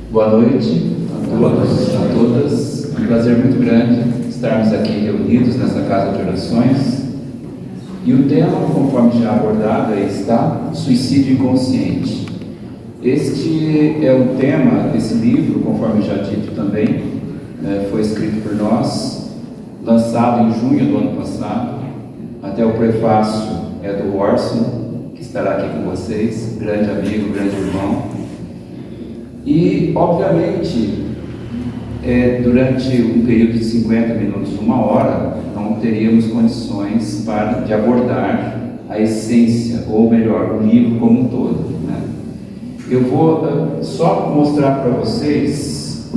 Boa noite a todos, a todas. É um prazer muito grande estarmos aqui reunidos nessa casa de orações. E o tema, conforme já abordado aí está, suicídio inconsciente. Este é o tema desse livro, conforme já dito também, foi escrito por nós, lançado em junho do ano passado. Até o prefácio é do Orson, que estará aqui com vocês, grande amigo, grande irmão. E, obviamente, durante um período de 50 minutos, 1 hora, não teríamos condições de abordar a essência, ou melhor, o livro como um todo, né? Eu vou só mostrar para vocês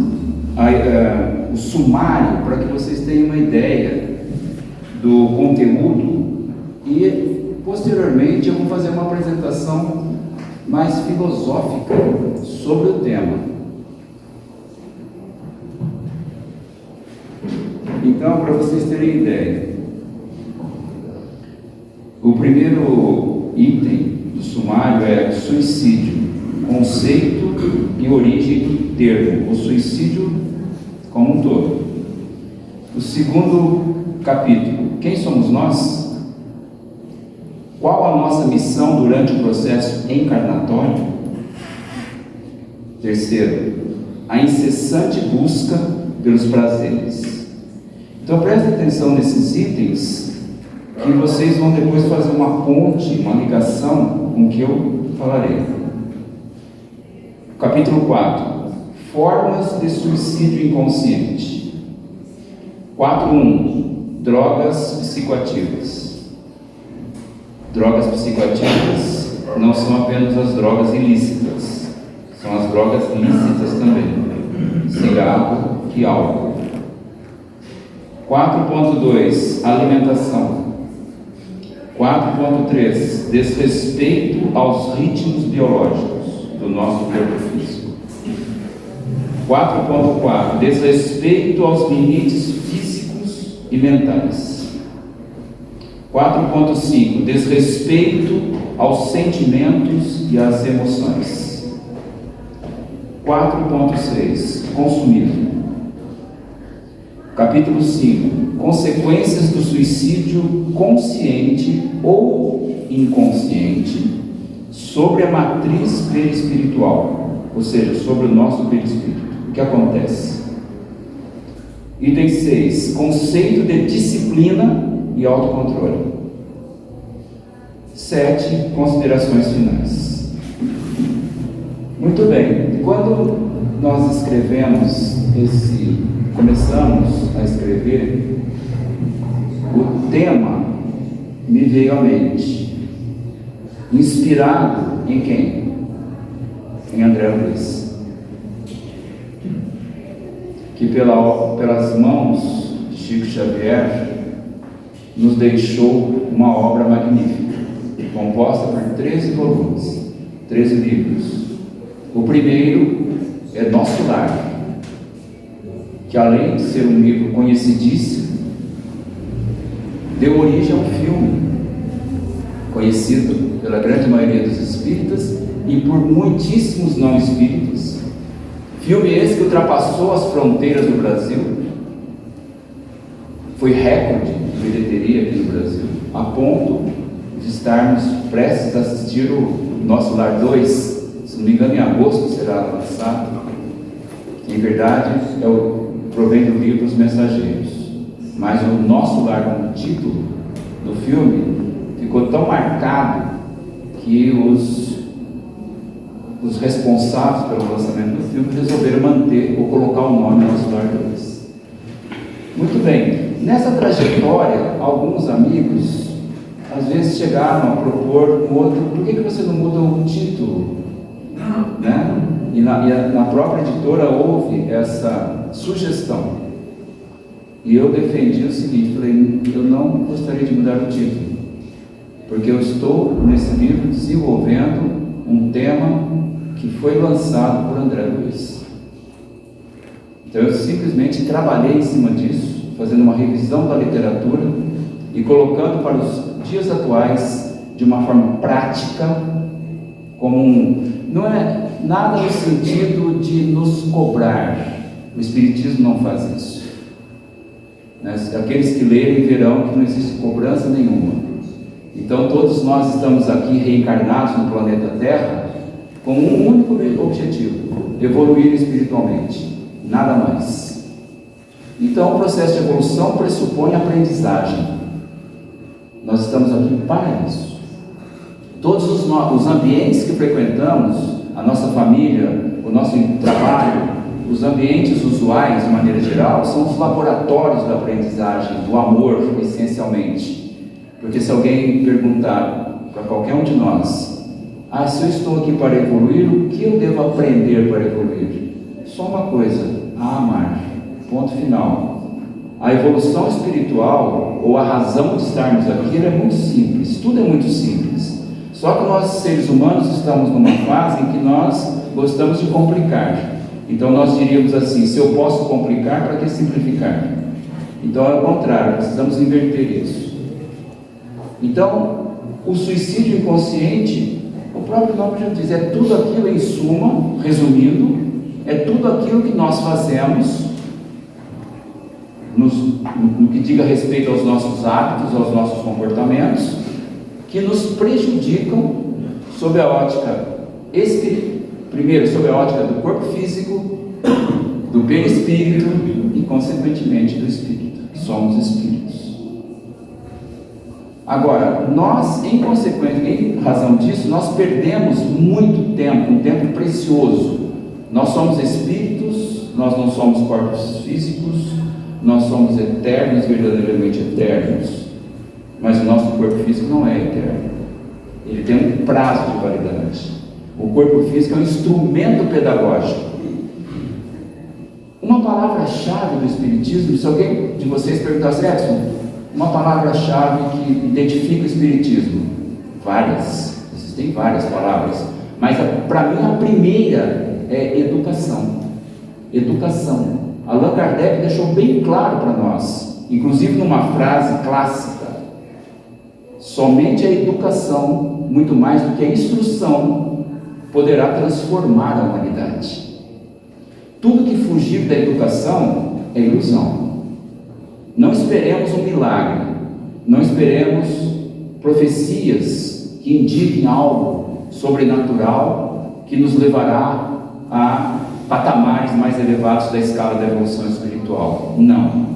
o sumário, para que vocês tenham uma ideia do conteúdo, e posteriormente eu vou fazer uma apresentação mais filosófica sobre o tema. Então, para vocês terem ideia, o primeiro item do sumário é suicídio, conceito e origem do termo, o suicídio como um todo. O segundo capítulo, quem somos nós? Qual a nossa missão durante o processo encarnatório? Terceiro, a incessante busca pelos prazeres. Então prestem atenção nesses itens, que vocês vão depois fazer uma ponte, uma ligação com o que eu falarei. Capítulo 4, formas de suicídio inconsciente. 4.1, drogas psicoativas. Drogas psicoativas não são apenas as drogas ilícitas, são as drogas lícitas também, cigarro e álcool. 4.2, alimentação. 4.3, desrespeito aos ritmos biológicos do nosso corpo físico. 4.4, desrespeito aos limites físicos e mentais. 4.5, desrespeito aos sentimentos e às emoções. 4.6, consumismo. Capítulo 5, consequências do suicídio consciente ou inconsciente sobre a matriz perispiritual, ou seja, sobre o nosso perispírito. O que acontece? Item 6, conceito de disciplina e autocontrole. 7, considerações finais. Muito bem, quando nós começamos a escrever, o tema me veio à mente, inspirado em quem? Em André Luiz, que pelas mãos de Chico Xavier nos deixou uma obra magnífica, composta por 13 volumes, 13 livros. O primeiro é Nosso Lar, que além de ser um livro conhecidíssimo, deu origem a um filme conhecido pela grande maioria dos espíritas e por muitíssimos não espíritas. Filme esse que ultrapassou as fronteiras do Brasil, foi recorde de bilheteria aqui no Brasil, a ponto de estarmos prestes a assistir o Nosso Lar 2, se não me engano em agosto será lançado. Em verdade provém do livro Os Mensageiros, mas o Nosso Lar como título do filme ficou tão marcado que os responsáveis pelo lançamento do filme resolveram manter ou colocar o nome Nosso Lar 2. Muito bem, nessa trajetória, alguns amigos às vezes chegaram a propor um outro, por que você não muda o título? Né? E na própria editora houve essa sugestão. E eu defendi o seguinte, falei, eu não gostaria de mudar o título, porque eu estou nesse livro desenvolvendo um tema que foi lançado por André Luiz. Então eu simplesmente trabalhei em cima disso, fazendo uma revisão da literatura e colocando para os dias atuais de uma forma prática, como não é nada no sentido de nos cobrar. O Espiritismo não faz isso. Aqueles que lerem verão que não existe cobrança nenhuma. Então todos nós estamos aqui reencarnados no planeta Terra com um único objetivo: evoluir espiritualmente, nada mais. Então o processo de evolução pressupõe aprendizagem. Nós estamos aqui para isso. Todos os ambientes que frequentamos, a nossa família, o nosso trabalho, os ambientes usuais de maneira geral, são os laboratórios da aprendizagem, do amor, essencialmente. Porque se alguém perguntar para qualquer um de nós: se eu estou aqui para evoluir, o que eu devo aprender para evoluir? Só uma coisa: a amar. Ponto final. A evolução espiritual, ou a razão de estarmos aqui, ela é muito simples. Tudo é muito simples. Só que nós, seres humanos, estamos numa fase em que nós gostamos de complicar. Então nós diríamos assim: se eu posso complicar, para que simplificar? Então é o contrário, precisamos inverter isso. Então, o suicídio inconsciente, o próprio nome já diz, é tudo aquilo, em suma, resumindo, é tudo aquilo que nós fazemos no que diga respeito aos nossos hábitos, aos nossos comportamentos, que nos prejudicam sob a ótica primeiro sob a ótica do corpo físico, do perispírito e consequentemente do espírito. Somos espíritos. Agora, nós, em razão disso, nós perdemos muito tempo, um tempo precioso. Nós somos espíritos, nós não somos corpos físicos, nós somos eternos, verdadeiramente eternos, mas o nosso corpo físico não é eterno. Ele tem um prazo de validade. O corpo físico é um instrumento pedagógico. Uma palavra-chave do Espiritismo, se alguém de vocês perguntasse: Edson, uma palavra-chave que identifica o Espiritismo? Várias, existem várias palavras, mas para mim a primeira é educação. Educação. Allan Kardec deixou bem claro para nós, inclusive numa frase clássica: somente a educação, muito mais do que a instrução, poderá transformar a humanidade. Tudo que fugir da educação é ilusão. Não esperemos um milagre, não esperemos profecias que indiquem algo sobrenatural que nos levará a patamares mais elevados da escala da evolução espiritual. Não.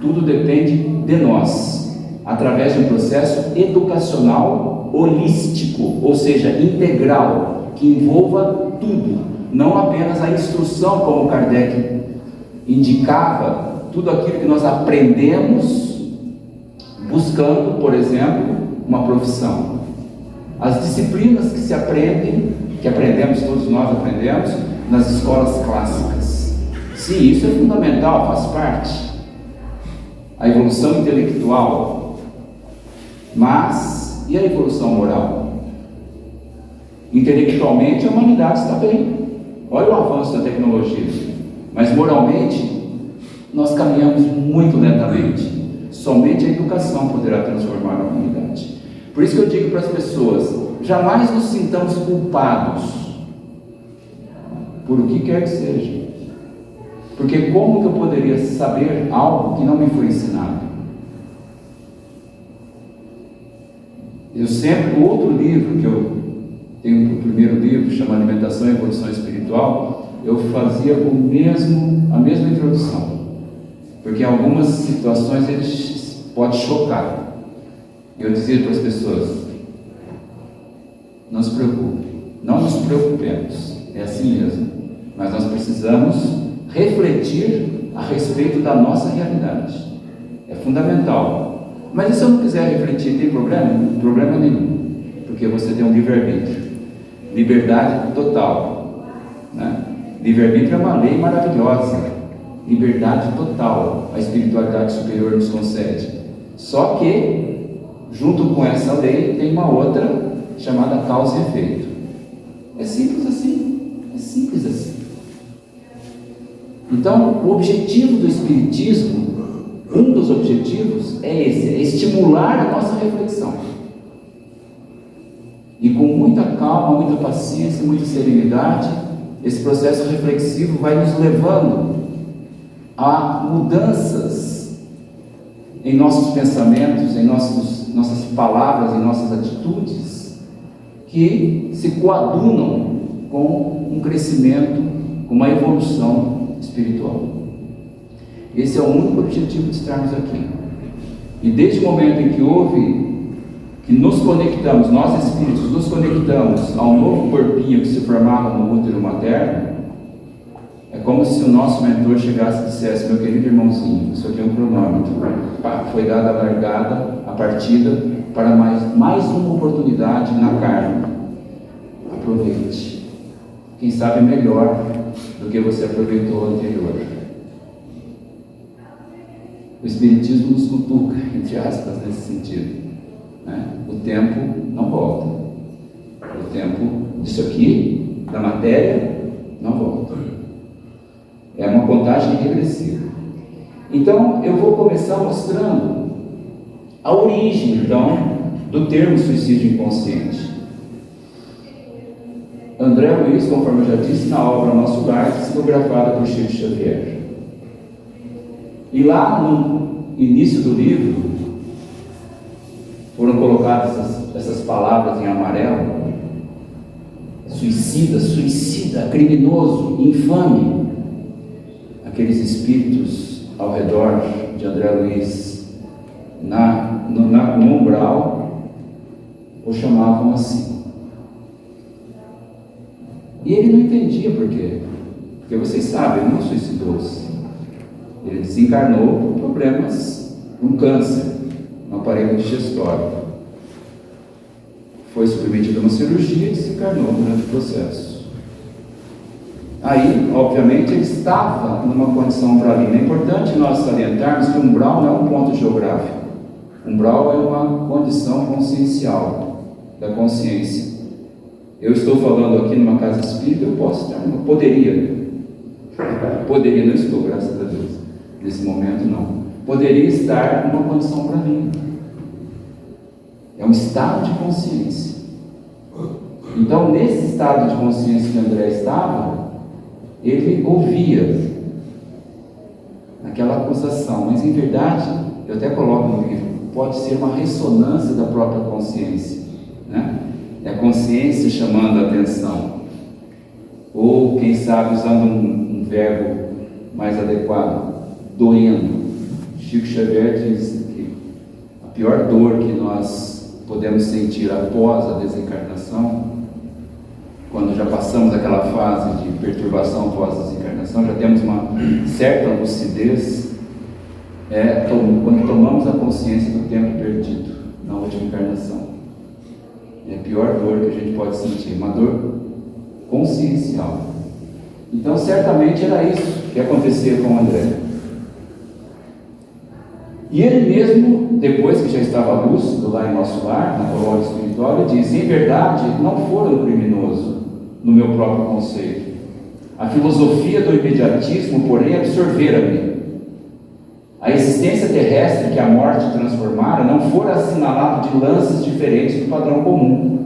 Tudo depende de nós, através de um processo educacional holístico, ou seja, integral, que envolva tudo, não apenas a instrução, como Kardec indicava, tudo aquilo que nós aprendemos buscando, por exemplo, uma profissão. As disciplinas que se aprendem, que aprendemos, todos nós aprendemos, nas escolas clássicas. Sim, isso é fundamental, faz parte. A evolução intelectual. Mas, e a evolução moral? Intelectualmente a humanidade está bem. Olha o avanço da tecnologia. Mas moralmente, nós caminhamos muito lentamente. Somente a educação poderá transformar a humanidade. Por isso que eu digo para as pessoas: jamais nos sintamos culpados por o que quer que seja. Porque como que eu poderia saber algo que não me foi ensinado? Eu sempre, outro livro que eu tenho, o primeiro livro, chama Alimentação e Evolução Espiritual, eu fazia a mesma introdução. Porque em algumas situações ele pode chocar. Eu dizia para as pessoas: não se preocupe, não nos preocupemos, é assim mesmo. Mas nós precisamos refletir a respeito da nossa realidade. É fundamental. Mas e se eu não quiser refletir, tem problema? Problema nenhum. Porque você tem um livre-arbítrio. Liberdade total. Né? Livre-arbítrio é uma lei maravilhosa. Liberdade total. A espiritualidade superior nos concede. Só que, junto com essa lei, tem uma outra chamada causa e efeito. É simples assim. É simples assim. Então, o objetivo do Espiritismo, um dos objetivos é esse: é estimular a nossa reflexão. E com muita calma, muita paciência, muita serenidade, esse processo reflexivo vai nos levando a mudanças em nossos pensamentos, em nossas palavras, em nossas atitudes, que se coadunam com um crescimento, com uma evolução espiritual. Esse é o único objetivo de estarmos aqui. E desde o momento em que nos conectamos, nós espíritos nos conectamos a um novo corpinho que se formava no útero materno, é como se o nosso mentor chegasse e dissesse: meu querido irmãozinho, isso aqui é um cronômetro, foi dada a largada, a partida para mais uma oportunidade na carne, aproveite, quem sabe melhor do que você aproveitou o anterior. O Espiritismo nos cutuca, entre aspas, nesse sentido, né? O tempo não volta, o tempo disso aqui, da matéria, não volta. É uma contagem regressiva. Então, eu vou começar mostrando a origem, então, do termo suicídio inconsciente. André Luiz, conforme eu já disse, na obra Nosso Lar, psicografada por Chico Xavier. E lá no início do livro, foram colocadas essas palavras em amarelo: suicida, criminoso, infame. Aqueles espíritos ao redor de André Luiz, no umbral, o chamavam assim. E ele não entendia por quê. Porque vocês sabem, ele não suicidou-se. Ele desencarnou por problemas, um câncer no aparelho digestório. Foi submetido a uma cirurgia e desencarnou durante o processo. Aí, obviamente, ele estava numa condição umbralina. É importante nós salientarmos que o umbral não é um ponto geográfico. O umbral é uma condição consciencial da consciência. Eu estou falando aqui numa casa espírita, eu posso estar, poderia, não estou, graças a Deus, nesse momento não. Poderia estar numa condição umbralina. É um estado de consciência. Então, nesse estado de consciência que André estava, ele ouvia aquela acusação, mas em verdade, eu até coloco no livro, pode ser uma ressonância da própria consciência, né? É a consciência chamando a atenção, ou quem sabe usando um verbo mais adequado, doendo. Chico Xavier diz que a pior dor que nós podemos sentir após a desencarnação, quando já passamos aquela fase de perturbação pós-desencarnação, já temos uma certa lucidez, quando tomamos a consciência do tempo perdido na última encarnação. É a pior dor que a gente pode sentir, uma dor consciencial. Então, certamente era isso que acontecia com o André. E ele mesmo, depois que já estava lúcido lá em Nosso Lar, na colônia espiritual, ele diz: em verdade, não foram criminoso no meu próprio conceito. A filosofia do imediatismo, porém, absorvera-me. A existência terrestre que a morte transformara não fora assinalado de lances diferentes do padrão comum.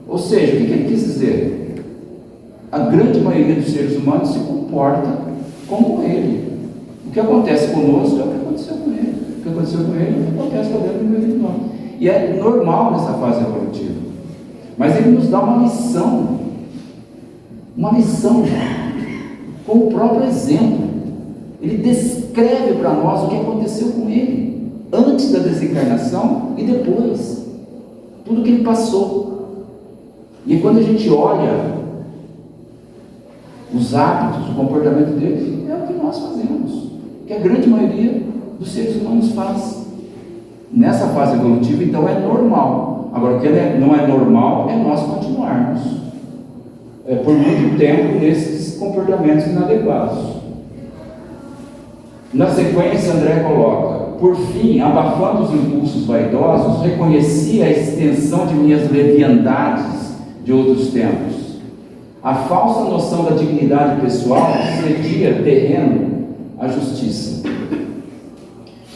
Ou seja, o que ele quis dizer? A grande maioria dos seres humanos se comporta como ele. O que acontece conosco é o que aconteceu com ele. O que aconteceu com ele é o que acontece com dentro do meu individual. E é normal nessa fase evolutiva. Mas ele nos dá uma lição com o próprio exemplo. Ele descreve para nós o que aconteceu com ele antes da desencarnação e depois, tudo que ele passou. E quando a gente olha os hábitos, o comportamento dele, é o que nós fazemos, que a grande maioria dos seres humanos faz nessa fase evolutiva. Então é normal. Agora, o que não é normal é nós continuarmos por muito tempo nesses comportamentos inadequados. Na sequência, André coloca: por fim, abafando os impulsos vaidosos, reconheci a extensão de minhas leviandades de outros tempos. A falsa noção da dignidade pessoal cedia terreno à justiça.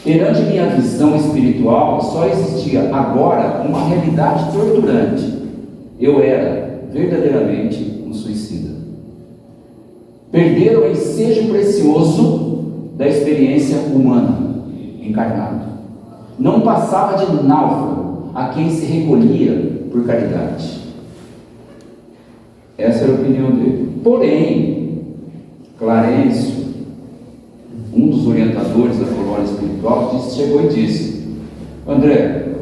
Perante minha visão espiritual, só existia agora uma realidade torturante. Eu era verdadeiramente um suicida. Perderam o ensejo precioso da experiência humana, encarnado. Não passava de náufrago a quem se recolhia por caridade. Essa era a opinião dele. Porém, Clarencio, um dos orientadores da colônia espiritual, chegou e disse: André,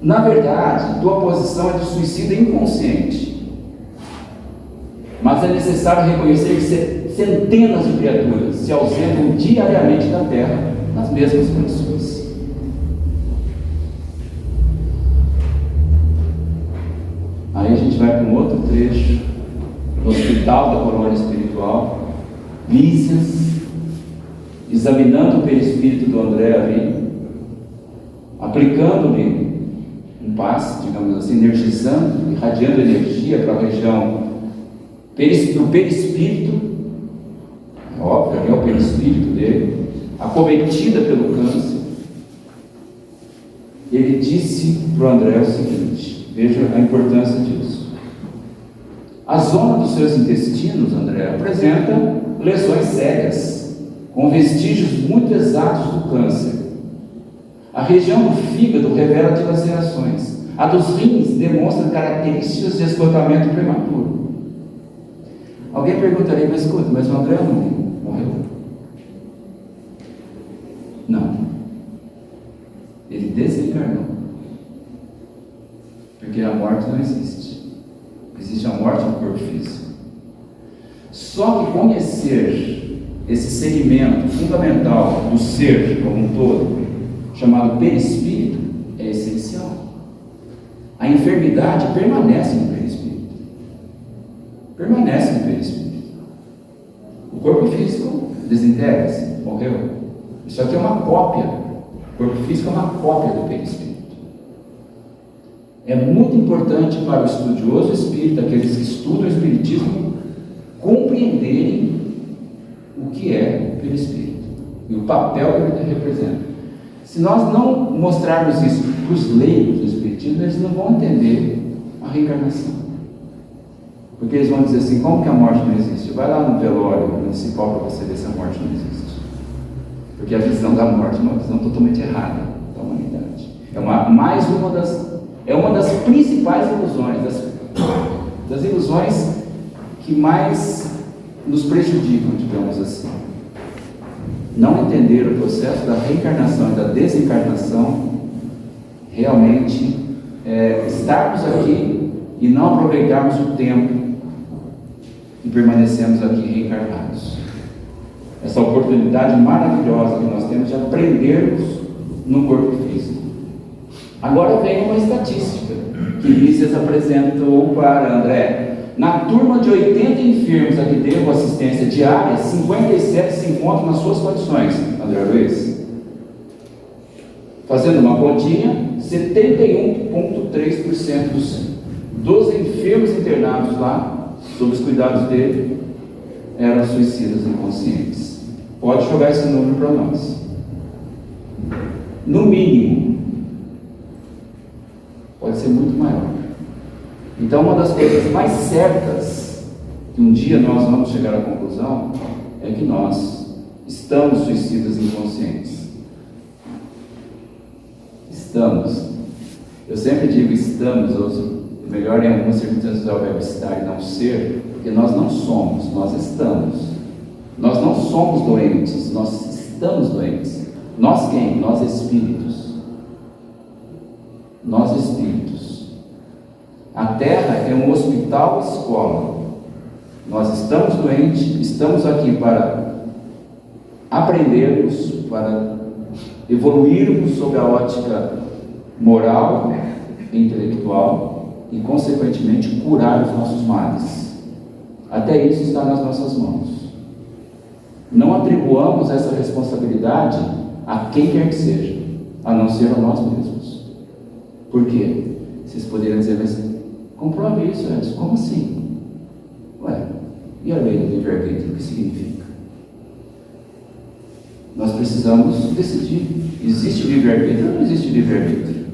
na verdade, tua posição é de suicida inconsciente, mas é necessário reconhecer que centenas de criaturas se ausentam diariamente da Terra nas mesmas condições. Aí a gente vai para um outro trecho, no hospital da colônia espiritual, Lísias, examinando o perispírito do André ali, aplicando-lhe um passe, digamos assim, energizando, irradiando energia para a região do perispírito, é óbvio, ali é o perispírito dele, acometida pelo câncer. Ele disse para o André o seguinte, veja a importância disso: a zona dos seus intestinos, André, apresenta lesões sérias, com vestígios muito exatos do câncer. A região do fígado revela dilacerações. A dos rins demonstra características de esgotamento prematuro. Alguém perguntaria, mas escuta, mas o André não morreu? Não. Ele desencarnou. Porque a morte não existe. Existe a morte no corpo físico. Só que conhecer esse segmento fundamental do ser como um todo, chamado perispírito, é essencial. A enfermidade permanece no perispírito. Permanece no perispírito. O corpo físico desintegra-se, morreu. Isso aqui é uma cópia. O corpo físico é uma cópia do perispírito. É muito importante para o estudioso espírita, aqueles que estudam o espiritismo, compreenderem o que é o perispírito e o papel que ele representa. Se nós não mostrarmos isso para os leigos do espiritismo, eles não vão entender a reencarnação. Porque eles vão dizer assim: como que a morte não existe? Vai lá no velório municipal para você ver se a morte não existe. Porque a visão da morte é uma visão totalmente errada da humanidade. É uma das principais ilusões, das ilusões que mais nos prejudicam, digamos assim. Não entender o processo da reencarnação e da desencarnação, realmente estarmos aqui e não aproveitarmos o tempo e permanecemos aqui reencarnados. Essa oportunidade maravilhosa que nós temos de aprendermos no corpo físico. Agora vem uma estatística que Lísias apresentou para André. Na turma de 80 enfermos a que devo assistência diária, 57 se encontram nas suas condições, André Luiz. Fazendo uma continha, 71,3% dos enfermos internados lá, sob os cuidados dele, eram suicidas inconscientes. Pode jogar esse número para nós. No mínimo. Pode ser muito maior. Então, uma das coisas mais certas que um dia nós vamos chegar à conclusão é que nós estamos suicidas inconscientes. Estamos. Eu sempre digo estamos, melhor em algumas circunstâncias usar o verbo estar e não ser, porque nós não somos, nós estamos. Nós não somos doentes, nós estamos doentes. Nós quem? Nós espíritos. Nós espíritos. A Terra é um hospital-escola. Nós estamos doentes, estamos aqui para aprendermos, para evoluirmos sob a ótica moral e intelectual e, consequentemente, curar os nossos males. Até isso está nas nossas mãos. Não atribuamos essa responsabilidade a quem quer que seja, a não ser a nós mesmos. Por quê? Vocês poderiam dizer, mas comprove isso, Edson. Como assim? Ué, e a lei do livre-arbítrio, o que significa? Nós precisamos decidir. Existe livre-arbítrio ou não existe livre-arbítrio?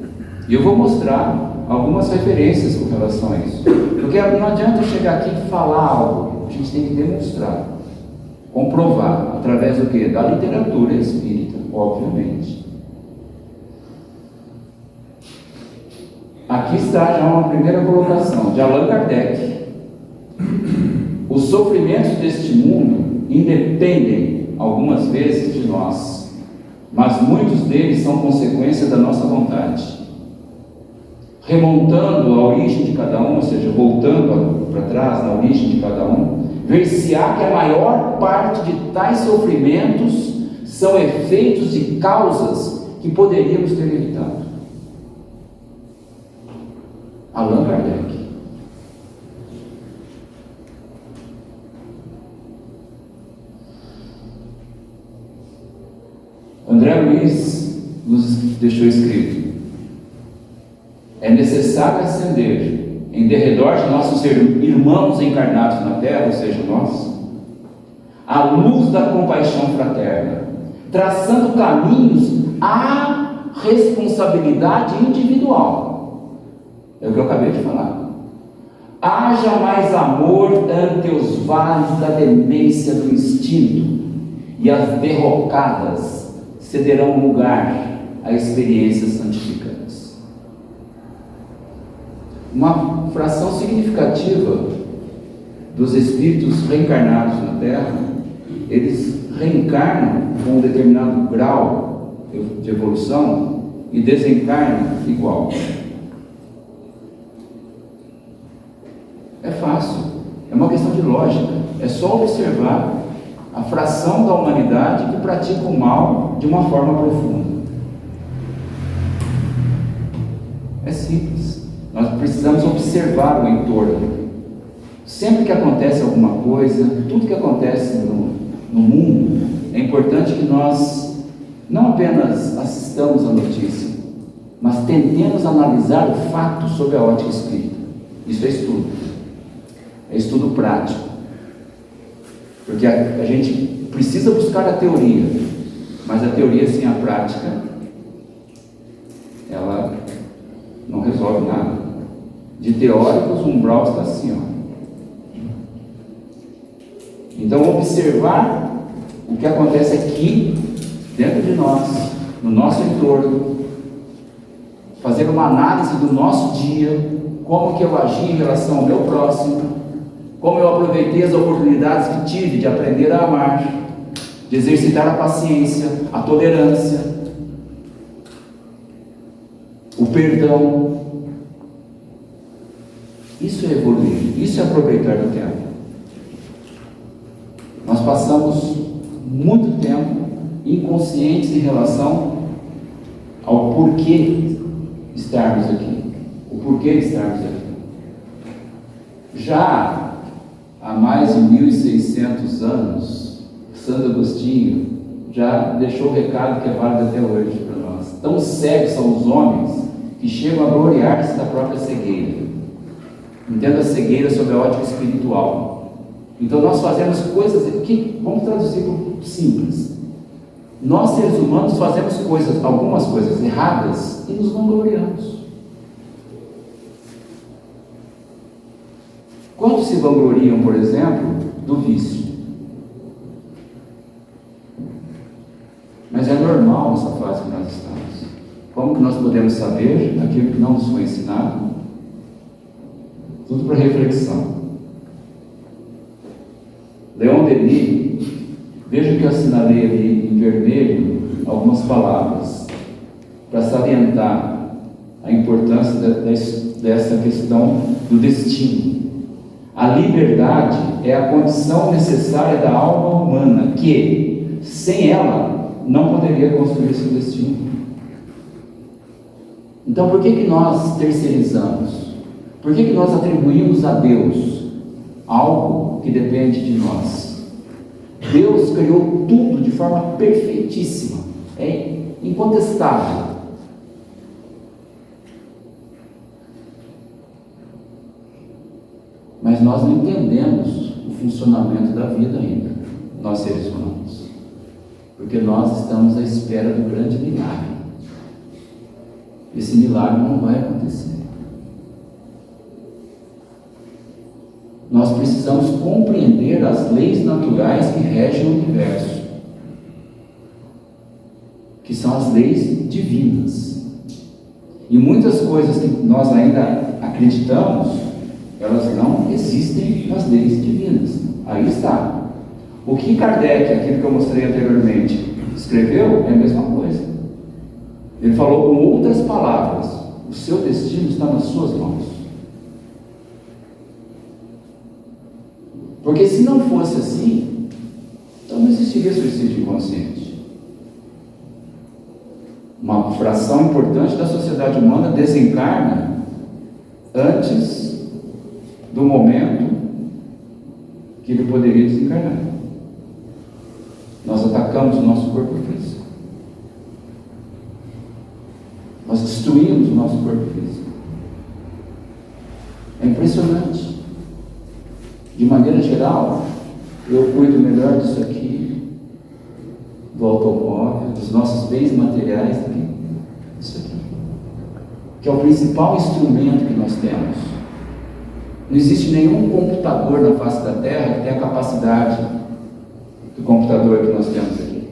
E eu vou mostrar algumas referências com relação a isso. Porque não adianta eu chegar aqui e falar algo A gente tem que demonstrar, comprovar, através do quê? Da literatura espírita, obviamente. Aqui está já uma primeira colocação de Allan Kardec. Os sofrimentos deste mundo independem, algumas vezes, de nós, mas muitos deles são consequência da nossa vontade. Remontando a origem de cada um, ou seja, voltando para trás na origem de cada um, ver-se-á que a maior parte de tais sofrimentos são efeitos de causas que poderíamos ter evitado. Allan Kardec. André Luiz nos deixou escrito: é necessário acender em derredor de nossos irmãos encarnados na terra, ou seja, nós, a luz da compaixão fraterna, traçando caminhos à responsabilidade individual. É o que eu acabei de falar. Haja mais amor ante os vales da demência do instinto, e as derrocadas cederão lugar a experiências santificantes. Uma fração significativa dos espíritos reencarnados na Terra, eles reencarnam com um determinado grau de evolução e desencarnam igual. É fácil, é uma questão de lógica, é só observar a fração da humanidade que pratica o mal de uma forma profunda. É simples, nós precisamos observar o entorno. Sempre que acontece alguma coisa, tudo que acontece no mundo, é importante que nós não apenas assistamos a notícia, mas tentemos analisar o fato sob a ótica espírita. Isso é estudo. É estudo prático, porque a gente precisa buscar a teoria, mas a teoria sem a prática, ela não resolve nada. De teóricos, o umbral está assim, ó. Então, observar o que acontece aqui, dentro de nós, no nosso entorno, fazer uma análise do nosso dia, como que eu agi em relação ao meu próximo, como eu aproveitei as oportunidades que tive de aprender a amar, de exercitar a paciência, a tolerância, o perdão. Isso é evoluir, isso é aproveitar do tempo. Nós passamos muito tempo inconscientes em relação ao porquê estarmos aqui, o porquê estarmos aqui. Já há mais de 1.600 anos, Santo Agostinho já deixou o recado que é válido até hoje para nós. Tão cegos são os homens que chegam a gloriar-se da própria cegueira. Entenda a cegueira sob a ótica espiritual. Então nós fazemos coisas que, vamos traduzir por simples. Nós, seres humanos, fazemos algumas coisas erradas e nos vangloriamos. Quantos se vangloriam, por exemplo, do vício? Mas é normal essa fase que nós estamos. Como que nós podemos saber aquilo que não nos foi ensinado? Tudo para reflexão. Leon Denis, veja que eu assinalei ali em vermelho algumas palavras para salientar a importância dessa questão do destino. A liberdade é a condição necessária da alma humana, que, sem ela, não poderia construir seu destino. Então, por que nós terceirizamos? Por que nós atribuímos a Deus algo que depende de nós? Deus criou tudo de forma perfeitíssima, é incontestável. Mas nós não entendemos o funcionamento da vida ainda, nós seres humanos, porque nós estamos à espera do grande milagre. Esse milagre não vai acontecer. nós precisamos compreender as leis naturais que regem o universo, que são as leis divinas. E muitas coisas que nós ainda acreditamos, elas não existem nas leis divinas. Aí está. O que Kardec, aquilo que eu mostrei anteriormente, escreveu é a mesma coisa. Ele falou com outras palavras: o seu destino está nas suas mãos. Porque se não fosse assim, então não existiria suicídio inconsciente. Uma fração importante da sociedade humana desencarna antes do momento que ele poderia desencarnar. Nós atacamos o nosso corpo físico. Nós destruímos o nosso corpo físico. É impressionante. De maneira geral, eu cuido melhor disso aqui, do automóvel, dos nossos bens materiais, do que isso aqui, que é o principal instrumento que nós temos. Não existe nenhum computador na face da Terra que tenha a capacidade do computador que nós temos aqui.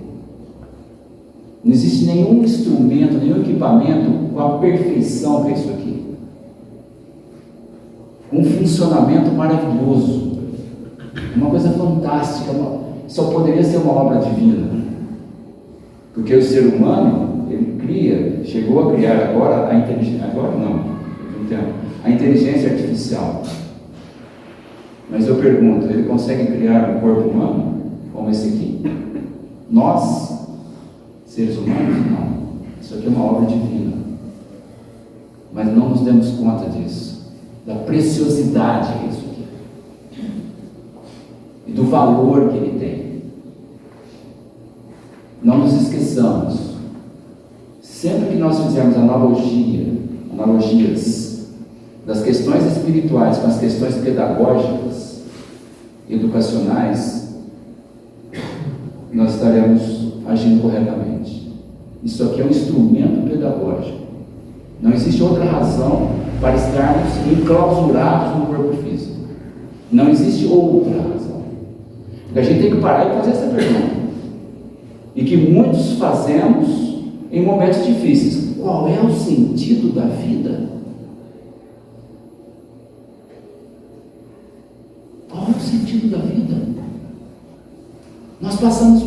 Não existe nenhum instrumento, nenhum equipamento com a perfeição que é isso aqui. Um funcionamento maravilhoso, uma coisa fantástica, só poderia ser uma obra divina, porque o ser humano, ele chegou a criar agora a inteligência, a inteligência artificial. Mas eu pergunto, ele consegue criar um corpo humano como esse aqui? Nós, seres humanos, não. Isso aqui é uma obra divina. Mas não nos demos conta disso, da preciosidade que é isso aqui, e do valor que ele tem. Não nos esqueçamos, sempre que nós fizermos analogias das questões espirituais com as questões pedagógicas, educacionais, nós estaremos agindo corretamente. Isso aqui é um instrumento pedagógico. Não existe outra razão para estarmos enclausurados no corpo físico. Não existe outra razão. A gente tem que parar e fazer essa pergunta. E que muitos fazemos em momentos difíceis. Qual é o sentido da vida? Qual é o sentido da vida? Nós passamos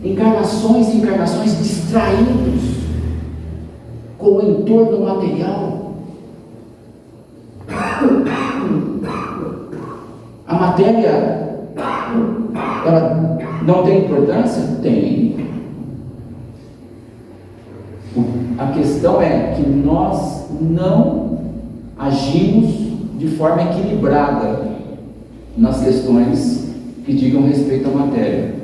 encarnações e encarnações distraídos com o entorno material. A matéria, ela não tem importância? Tem. A questão é que nós não agimos de forma equilibrada nas questões que digam respeito à matéria.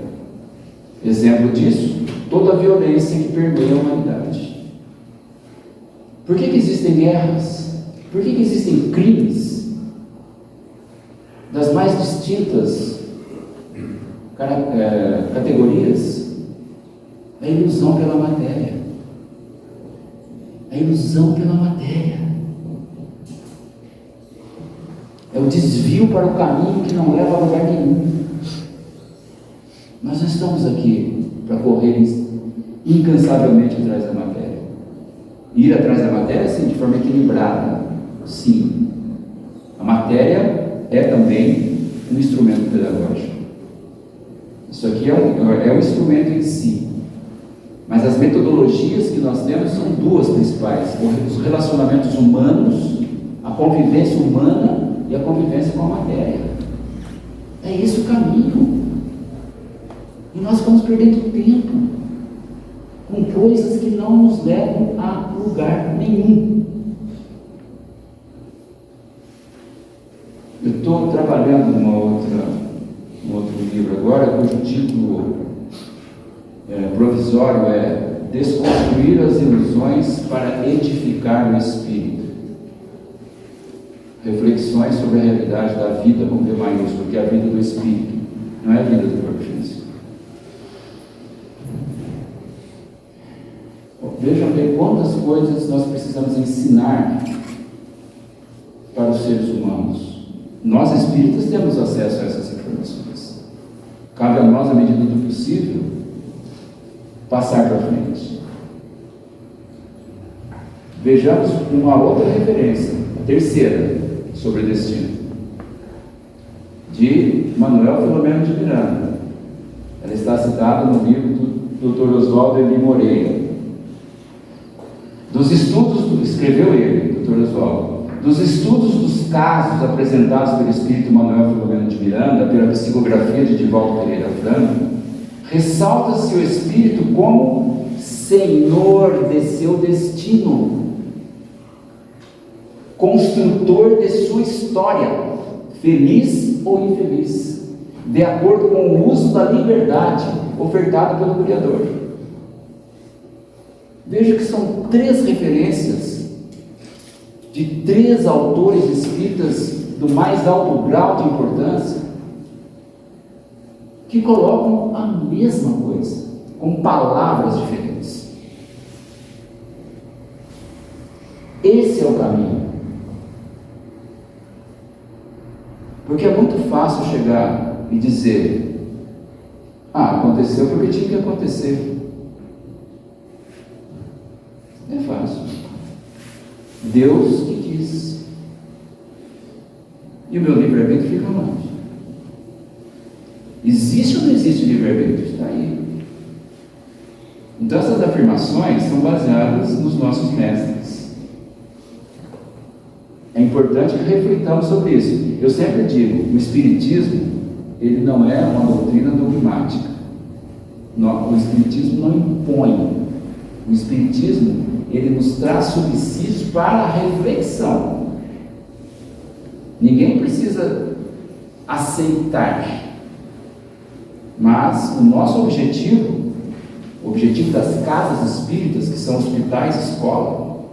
Exemplo disso, toda a violência que permeia a humanidade. Por que existem guerras? Por que existem crimes das mais distintas categorias? A ilusão pela matéria. A ilusão pela matéria. É o desvio para o caminho que não leva a lugar nenhum. Nós não estamos aqui para correr incansavelmente atrás da matéria. Ir atrás da matéria, sim, de forma equilibrada, sim. A matéria é também um instrumento pedagógico. Isso aqui é um instrumento em si. Mas as metodologias que nós temos são duas principais: os relacionamentos humanos, a convivência humana e a convivência com a matéria. É esse o caminho. E nós estamos perdendo tempo com coisas que não nos levam a lugar nenhum. Eu estou trabalhando num outro livro agora, cujo título provisório é Desconstruir as Ilusões para Edificar o Espírito. Reflexões sobre a realidade da vida com V maiúsculo, que é a vida do Espírito, não é a vida do corpo físico. Vejam bem quantas coisas nós precisamos ensinar para os seres humanos. Nós espíritas temos acesso a essas informações. Cabe a nós, à medida do possível, passar para frente. Vejamos uma outra referência, a terceira, sobre o destino, de Manuel Filomeno de Miranda. Ela está citada no livro do Dr. Oswaldo Eli Moreira. Dos estudos, escreveu ele, Dr. Oswaldo, dos estudos dos casos apresentados pelo espírito Manuel Filomeno de Miranda, pela psicografia de Divaldo Pereira Franco, ressalta-se o espírito como senhor de seu destino, construtor de sua história, feliz ou infeliz, de acordo com o uso da liberdade ofertada pelo Criador. Veja que são 3 referências de 3 autores espíritas do mais alto grau de importância, que colocam a mesma coisa, com palavras diferentes. Esse é o caminho. Porque é muito fácil chegar e dizer: aconteceu porque tinha que acontecer. É fácil. Deus que quis. E o meu livre-arbítrio fica onde? Existe ou não existe livre-arbítrio? Está aí. Então essas afirmações são baseadas nos nossos mestres. É importante que reflitamos sobre isso. Eu sempre digo, o Espiritismo, ele não é uma doutrina dogmática. O Espiritismo não impõe. O Espiritismo, ele nos traz subsídios para a reflexão. Ninguém precisa aceitar. Mas o nosso objetivo, o objetivo das casas espíritas, que são hospitais, escola,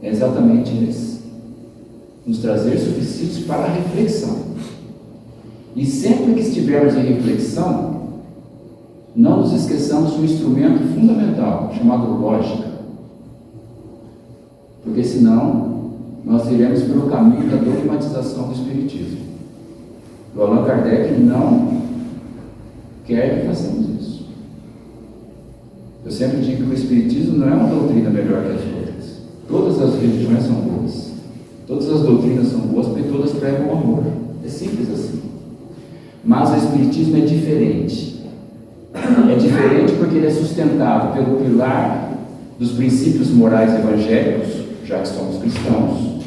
é exatamente esse: nos trazer subsídios para a reflexão. E sempre que estivermos em reflexão, não nos esqueçamos do instrumento fundamental, chamado lógica. Porque senão, nós iremos pelo caminho da dogmatização do Espiritismo. O Allan Kardec não quer que façamos isso. Eu sempre digo que o Espiritismo não é uma doutrina melhor que as outras. Todas as religiões são boas. Todas as doutrinas são boas porque todas pregam o amor. É simples assim. Mas o Espiritismo é diferente. É diferente porque ele é sustentado pelo pilar dos princípios morais evangélicos, já que somos cristãos,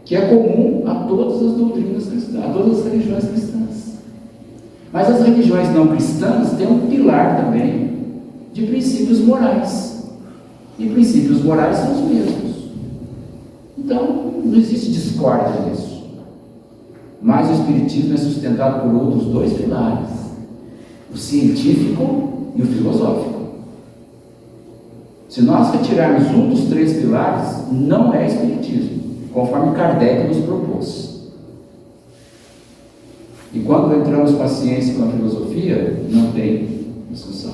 que é comum a todas as doutrinas cristãs, a todas as religiões cristãs. Mas as religiões não cristãs têm um pilar também de princípios morais. E princípios morais são os mesmos. Então, não existe discórdia nisso. Mas o Espiritismo é sustentado por outros 2 pilares: o científico e o filosófico. Se nós retirarmos um dos 3 pilares, não é Espiritismo, conforme Kardec nos propôs. E quando entramos com a ciência e com a filosofia, não tem discussão.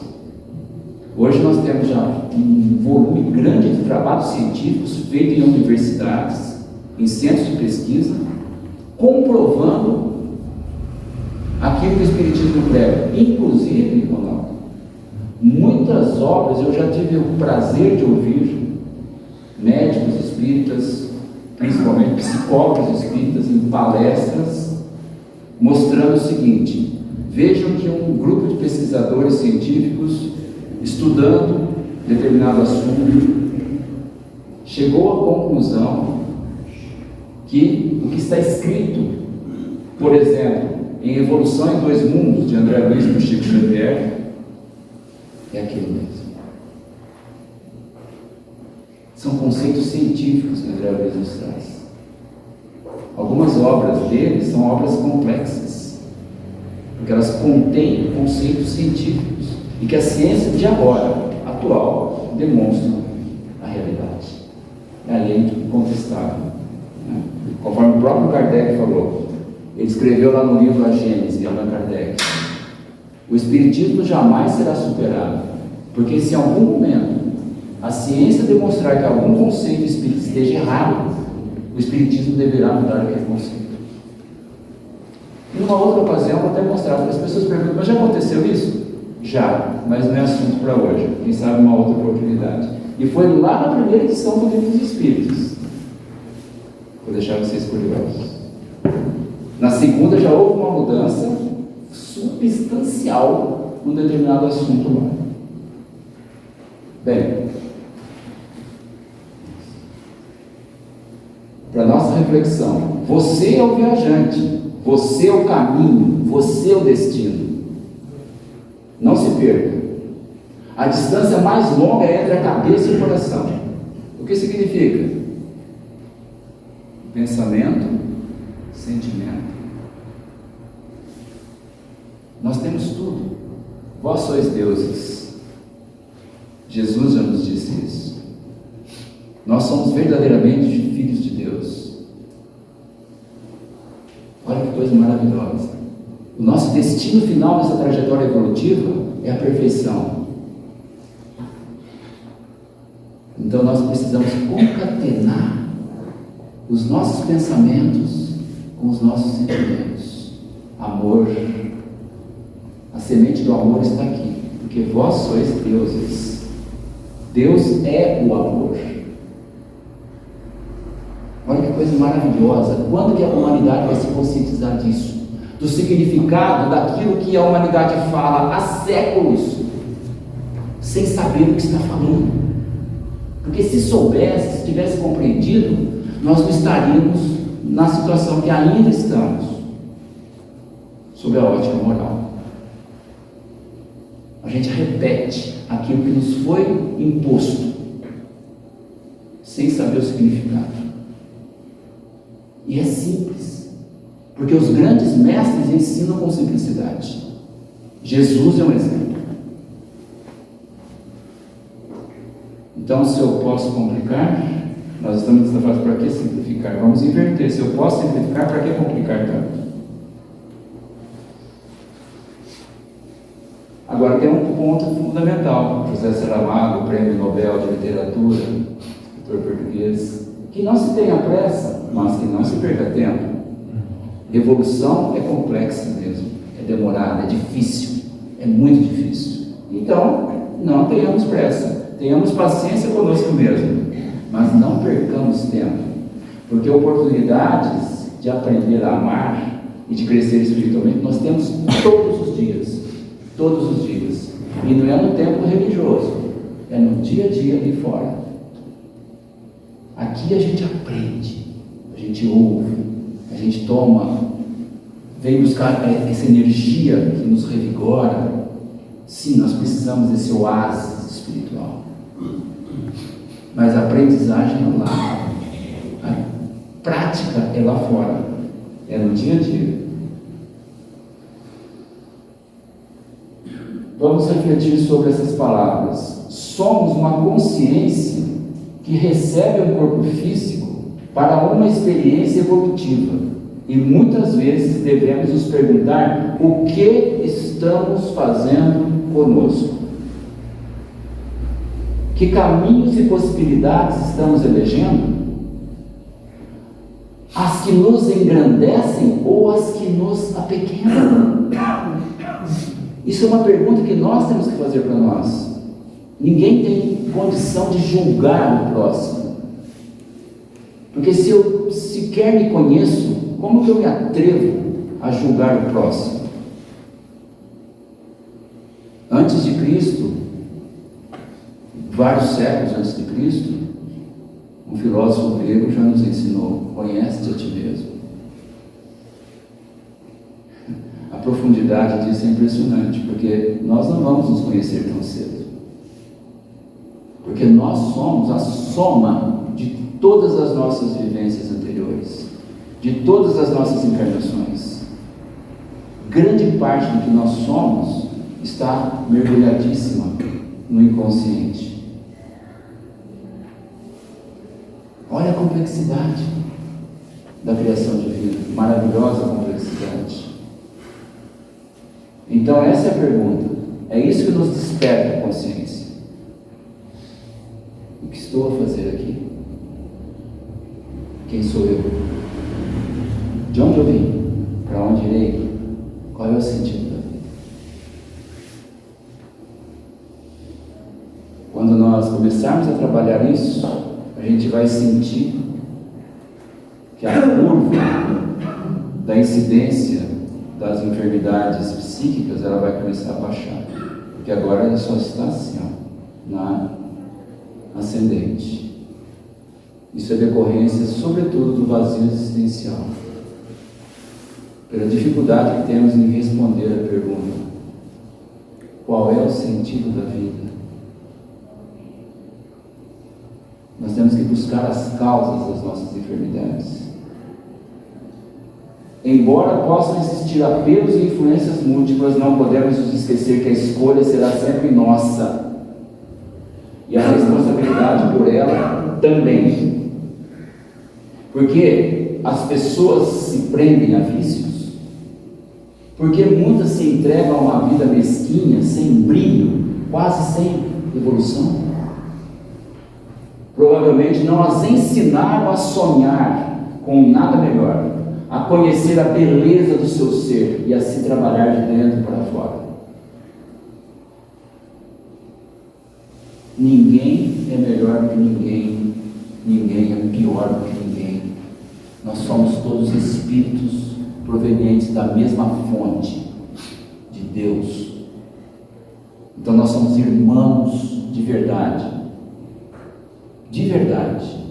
Hoje nós temos já um volume grande de trabalhos científicos feitos em universidades, em centros de pesquisa, comprovando aquilo que o Espiritismo prega. Inclusive, Ronaldo, muitas obras eu já tive o prazer de ouvir médicos espíritas, principalmente psicólogos espíritas, em palestras, mostrando o seguinte: vejam que um grupo de pesquisadores científicos, estudando determinado assunto, chegou à conclusão que o que está escrito, por exemplo, em Evolução em Dois Mundos, de André Luiz e Chico Xavier, é aquilo mesmo. São conceitos científicos que André Luiz nos traz. Algumas obras dele são obras complexas, porque elas contêm conceitos científicos e que a ciência de agora, atual, demonstra a realidade. É a lei incontestável, né? Conforme o próprio Kardec falou, ele escreveu lá no livro A Gênese, de Allan Kardec: o Espiritismo jamais será superado, porque se em algum momento a ciência demonstrar que algum conceito espírita esteja errado, o Espiritismo deverá mudar aquele conceito. Em uma outra ocasião, vou até mostrar, as pessoas perguntam, mas já aconteceu isso? Já, mas não é assunto para hoje, quem sabe uma outra oportunidade. E foi lá na primeira edição do Livro dos Espíritos. Vou deixar vocês curiosos. Na segunda já houve uma mudança substancial num determinado assunto lá. Bem, para nossa reflexão, você é o viajante, você é o caminho, você é o destino. Não se perca. A distância mais longa é entre a cabeça e o coração. O que significa? Pensamento, sentimento. Nós temos tudo. Vós sois deuses. Jesus já nos disse isso. Nós somos verdadeiramente filhos de Deus. Olha que coisa maravilhosa. O nosso destino final nessa trajetória evolutiva é a perfeição. Então nós precisamos concatenar os nossos pensamentos com os nossos sentimentos. Amor. A semente do amor está aqui, porque vós sois deuses. Deus é o amor. Olha que coisa maravilhosa. Quando que a humanidade vai se conscientizar disso? Do significado daquilo que a humanidade fala há séculos, sem saber o que está falando. Porque se soubesse, se tivesse compreendido, nós não estaríamos na situação que ainda estamos, sob a ótica moral. A gente repete aquilo que nos foi imposto, sem saber o significado. E é simples, porque os grandes mestres ensinam com simplicidade. Jesus é um exemplo. Então, se eu posso complicar, nós estamos nessa fase, para que simplificar? Vamos inverter. Se eu posso simplificar, para que complicar tanto? Agora, tem um ponto fundamental. José Saramago, Prêmio Nobel de Literatura, escritor português, que não se tenha pressa, mas que não se perca tempo. Evolução é complexa mesmo, é demorada, é difícil, é muito difícil. Então, não tenhamos pressa, tenhamos paciência conosco mesmo, mas não percamos tempo, porque oportunidades de aprender a amar e de crescer espiritualmente nós temos todos os dias, e não é no tempo religioso, é no dia a dia ali fora. Aqui a gente aprende, a gente ouve, a gente toma, vem buscar essa energia que nos revigora. Sim, nós precisamos desse oásis espiritual, mas a aprendizagem é lá, a prática é lá fora, é no dia a dia. Vamos refletir sobre essas palavras. Somos uma consciência que recebe um corpo físico para uma experiência evolutiva, e muitas vezes devemos nos perguntar o que estamos fazendo conosco, que caminhos e possibilidades estamos elegendo, as que nos engrandecem ou as que nos apequenam. Isso é uma pergunta que nós temos que fazer para nós. Ninguém tem condição de julgar o próximo, porque se eu sequer me conheço, como que eu me atrevo a julgar o próximo? Antes de Cristo, vários séculos antes de Cristo, um filósofo grego já nos ensinou: conhece-te a ti mesmo. A profundidade disso é impressionante, porque nós não vamos nos conhecer tão cedo, porque nós somos a soma de todas as nossas vivências anteriores, de todas as nossas encarnações. Grande parte do que nós somos está mergulhadíssima no inconsciente. Olha a complexidade da criação divina, maravilhosa complexidade. Então essa é a pergunta, é isso que nos desperta a consciência. O que estou a fazer aqui? Quem sou eu? De onde eu vim? Para onde irei? Qual é o sentido da vida? Quando nós começarmos a trabalhar isso, a gente vai sentir que a curva da incidência das enfermidades psíquicas, ela vai começar a baixar, porque agora ela só está assim, ó, na ascendente. Isso é decorrência, sobretudo, do vazio existencial, pela dificuldade que temos em responder a pergunta: qual é o sentido da vida? Nós temos que buscar as causas das nossas enfermidades. Embora possam existir apelos e influências múltiplas, não podemos nos esquecer que a escolha será sempre nossa, e a responsabilidade por ela também. Porque as pessoas se prendem a vícios, porque muitas se entregam a uma vida mesquinha, sem brilho, quase sem evolução. Provavelmente não as ensinaram a sonhar com nada melhor, a conhecer a beleza do seu ser e a se trabalhar de dentro para fora. Ninguém é melhor que ninguém, ninguém é pior do que ninguém. Nós somos todos espíritos provenientes da mesma fonte, de Deus. Então nós somos irmãos de verdade. De verdade.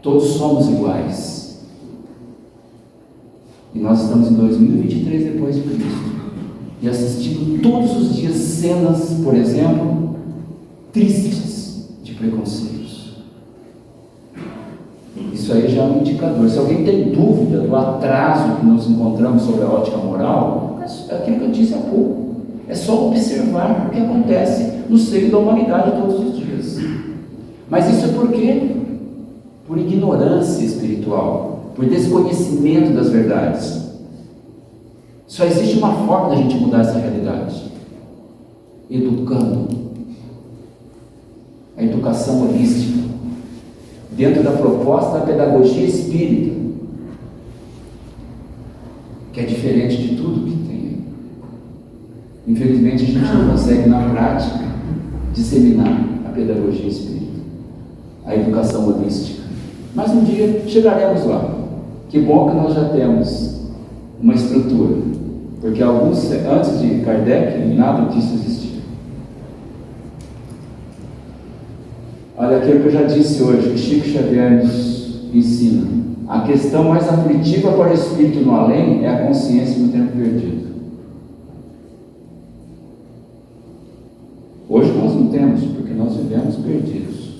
Todos somos iguais. E nós estamos em 2023 depois de Cristo, e assistindo todos os dias cenas, por exemplo, tristes de preconceitos. Isso aí já é um indicador. Se alguém tem dúvida do atraso que nós encontramos sobre a ótica moral, é aquilo que eu disse há pouco. É só observar o que acontece no seio da humanidade todos os dias. Mas isso é por quê? Por ignorância espiritual, por desconhecimento das verdades. Só existe uma forma da gente mudar essa realidade: educando. A educação holística, dentro da proposta da pedagogia espírita, que é diferente de tudo que tem. Infelizmente a gente não consegue na prática disseminar a pedagogia espírita, a educação holística. Mas um dia chegaremos lá. Que bom que nós já temos uma estrutura, porque alguns, antes de Kardec, nada disso existia. Olha aquilo que eu já disse hoje, que Chico Xavier nos ensina: a questão mais aflitiva para o espírito no além é a consciência do tempo perdido. Hoje nós não temos, porque nós vivemos perdidos.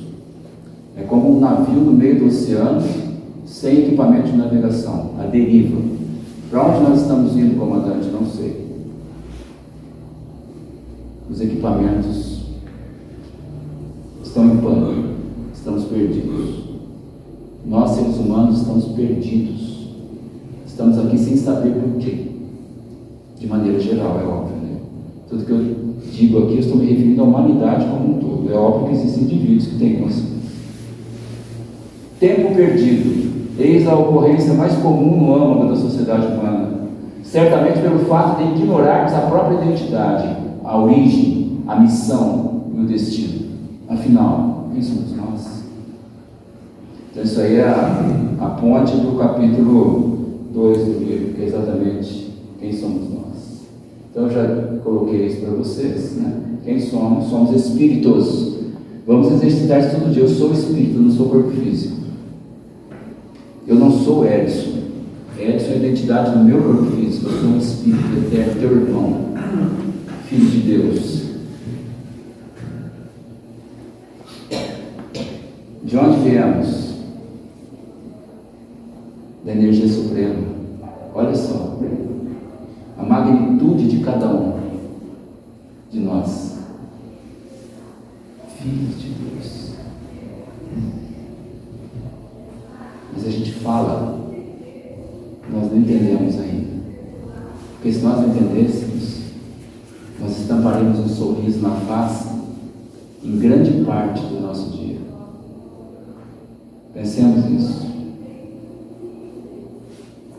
É como um navio no meio do oceano, sem equipamento de navegação, à deriva. Para onde nós estamos indo, comandante? Não sei. Os equipamentos estão em pânico, estamos perdidos. Nós, seres humanos, estamos perdidos. Estamos aqui sem saber por quê. De maneira geral, é óbvio, né? Tudo que eu digo aqui, eu estou me referindo à humanidade como um todo. É óbvio que existem indivíduos que têm consciência. Tempo perdido, eis a ocorrência mais comum no âmago da sociedade humana, certamente pelo fato de ignorarmos a própria identidade, a origem, a missão e o destino. Afinal, quem somos nós? Então isso aí é a ponte do capítulo 2 do livro, que é exatamente quem somos nós. Então eu já coloquei isso para vocês, né? Quem somos? Somos espíritos. Vamos exercitar isso todo dia. Eu sou espírito, não sou corpo físico. Eu não sou Edson. Edson é a identidade do meu corpo físico. Eu sou um espírito eterno, teu irmão, filho de Deus. De onde viemos? Da energia suprema. Olha só a magnitude de cada um de nós, filhos de Deus. Mas a gente fala, nós não entendemos ainda. Porque se nós não entendêssemos, nós estamparemos um sorriso na face em grande parte do nosso dia. Pensemos nisso.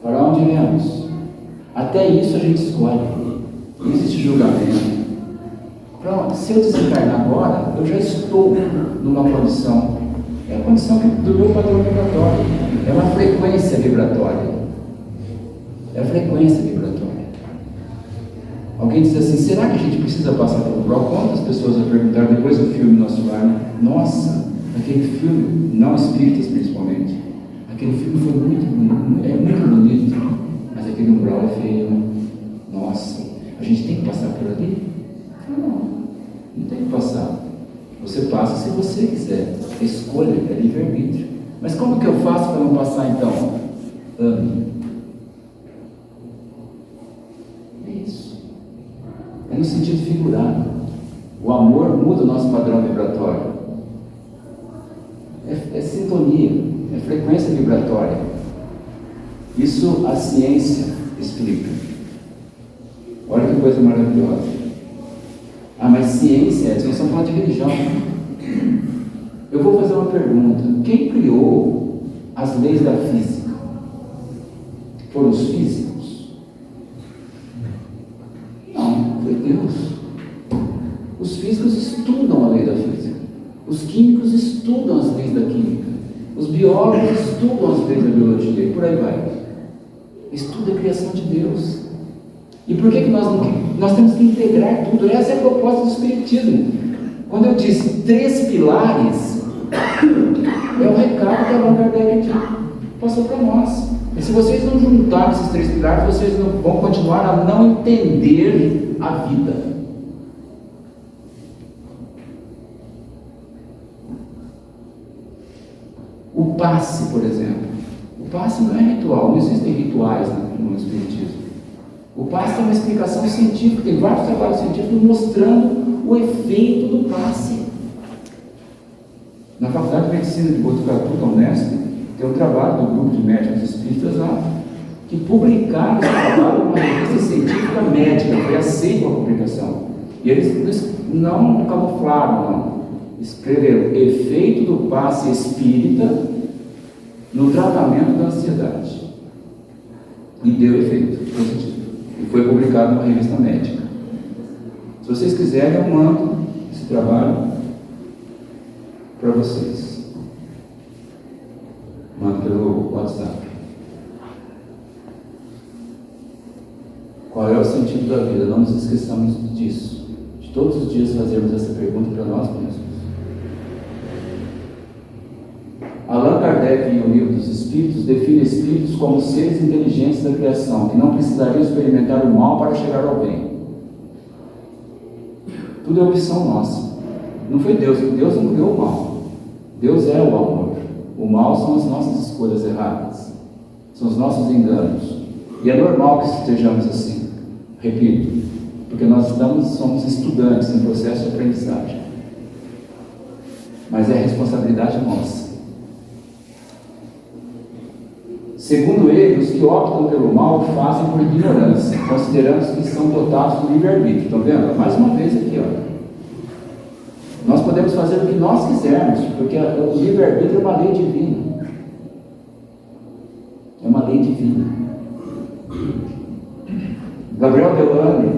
Para onde iremos? Até aí isso a gente escolhe. Não existe julgamento. Pronto, se eu desencarnar agora, eu já estou numa condição. É a condição do meu padrão vibratório. É uma frequência vibratória. É a frequência vibratória. Alguém diz assim, será que a gente precisa passar pelo pró? Quantas pessoas vão perguntar depois do filme Nosso Lar? Nossa, aquele filme, não espíritas principalmente, aquele filme foi muito bonito, mas aquele umbral é feio, né? Nossa, a gente tem que passar por ali? Não tem que passar. Você passa se você quiser. A escolha é livre-arbítrio. Mas como que eu faço para não passar então? Ame. É isso. É no sentido figurado. O amor muda o nosso padrão vibratório. É sintonia, é frequência vibratória. Isso a ciência explica. Olha que coisa maravilhosa. Ah, mas ciência, nós estamos falando de religião. Eu vou fazer uma pergunta. Quem criou as leis da física? Foram os físicos? Não, foi Deus. Os físicos estudam a lei da física. Os químicos estudam as leis da química. Os biólogos estudam as leis da biologia. E por aí vai. Estuda a criação de Deus. E por que nós temos que integrar tudo? Essa é a proposta do Espiritismo. Quando eu disse 3 pilares, é o recado que Allan Kardec passou para nós. E se vocês não juntarem esses 3 pilares, vocês vão continuar a não entender a vida. O passe, por exemplo. O passe não é ritual, não existem rituais no Espiritismo. O passe tem uma explicação científica, tem vários trabalhos científicos mostrando o efeito do passe. Na Faculdade de Medicina de Botucatu, da Unesp, tem um trabalho do grupo de médicos espíritas lá, que publicaram esse trabalho numa revista científica médica, foi aceita a publicação. E eles não camuflaram, não. Escreveram efeito do passe espírita no tratamento da ansiedade. E deu efeito positivo. E foi publicado numa revista médica. Se vocês quiserem, eu mando esse trabalho para vocês. Mando pelo WhatsApp. Qual é o sentido da vida? Não nos esqueçamos disso. De todos os dias fazermos essa pergunta para nós mesmos. Allan Kardec, em O Livro dos Espíritos, define espíritos como seres inteligentes da criação, que não precisariam experimentar o mal para chegar ao bem. Tudo é opção nossa. Não foi Deus não criou o mal. Deus é o amor. O mal são as nossas escolhas erradas, são os nossos enganos. E é normal que estejamos assim. Repito, porque nós somos estudantes em processo de aprendizagem. Mas é responsabilidade nossa. Segundo ele, os que optam pelo mal fazem por ignorância, considerando que são dotados do livre-arbítrio. Estão vendo? Mais uma vez aqui, ó. Nós podemos fazer o que nós quisermos, porque o livre-arbítrio é uma lei divina. É uma lei divina. Gabriel Delane